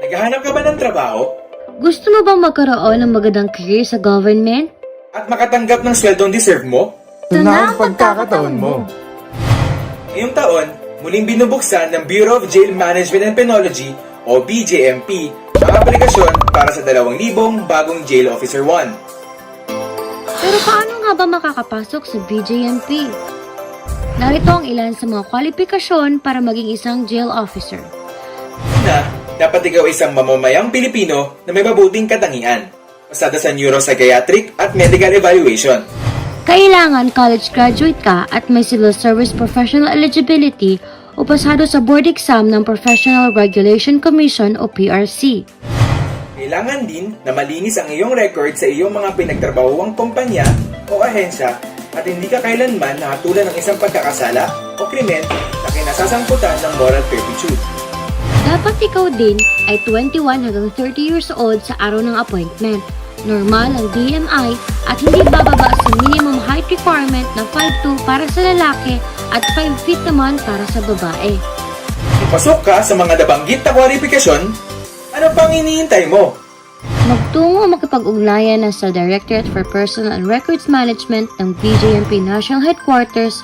Naghahanap ka ba ng trabaho? Gusto mo bang magkaroon ng magandang career sa government? At makatanggap ng sweldong deserve mo? Ito na ang pagkakataon mo. Ngayong taon, muling binubuksan ng Bureau of Jail Management and Penology o BJMP ang aplikasyon para sa 2,000 bagong Jail Officer 1. Pero paano nga ba makakapasok sa BJMP? Narito ang ilan sa mga kwalifikasyon para maging isang jail officer. Una, dapat ikaw isang mamamayang Pilipino na may mabuting katangian, pasada sa neuropsychiatric at medical evaluation. Kailangan college graduate ka at may civil service professional eligibility o pasado sa board exam ng Professional Regulation Commission o PRC. Kailangan din na malinis ang iyong record sa iyong mga pinagtrabahuang kumpanya o ahensya at hindi ka kailanman nakatulan ng isang pagkakasala o krimen na kinasasangkutan ng moral turpitude. Dapat ikaw din ay 21 hanggang 30 years old sa araw ng appointment. Normal ang BMI at hindi bababa sa minimum height requirement na 5'2" para sa lalaki at 5 feet naman para sa babae. Ipasok ka sa mga nabanggit na kwalifikasyon, ano pang iniintay mo? Magtungo o makipag-ugnayan na sa Directorate for Personnel and Records Management ng BJMP National Headquarters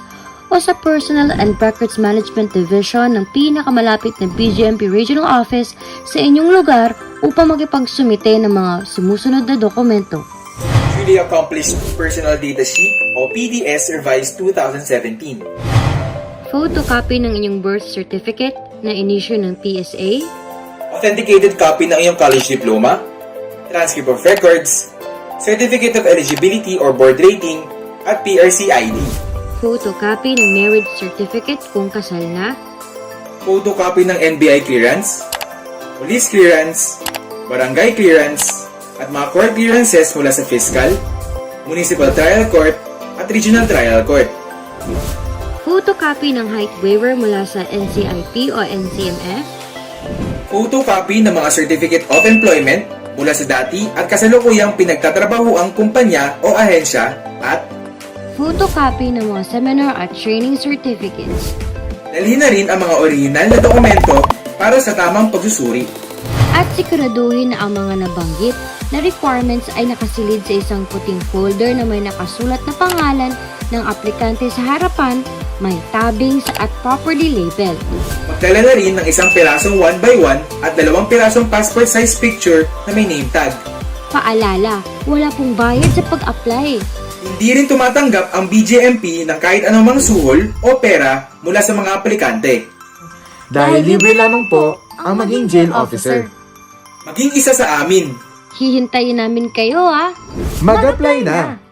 o sa Personnel and Records Management Division ng pinakamalapit na BJMP Regional Office sa inyong lugar upang makipagsumite ng mga sumusunod na dokumento. Duly Accomplished Personal Data Sheet o PDS Revised 2017. Photocopy ng inyong birth certificate na in-issue ng PSA. Authenticated copy ng iyong college diploma, transcript of records, certificate of eligibility or board rating, at PRC ID. Photocopy ng marriage certificate kung kasal na. Photocopy ng NBI clearance, police clearance, barangay clearance, at mga court clearances mula sa fiscal, municipal trial court, at regional trial court. Photocopy ng height waiver mula sa NCIP o NCMF. Photocopy ng mga certificate of employment mula sa dati at kasalukuyang pinagtatrabaho ang kumpanya o ahensya at Photocopy ng mga seminar at training certificates. dalhin na rin ang mga orihinal na dokumento para sa tamang pagsusuri. At siguraduhin na ang mga nabanggit na requirements ay nakasilid sa isang puting folder na may nakasulat na pangalan ng aplikante sa harapan, may tabings at properly labeled. Magdala na rin ng isang pirasong 1x1 at 2 pirasong passport size picture na may name tag. Paalala, wala pong bayad sa pag-apply. Hindi rin tumatanggap ang BJMP ng kahit anumang suhol o pera mula sa mga aplikante. Dahil libre lamang po ang maging jail officer. Maging isa sa amin. Hihintayin namin kayo, ah! Mag-apply na!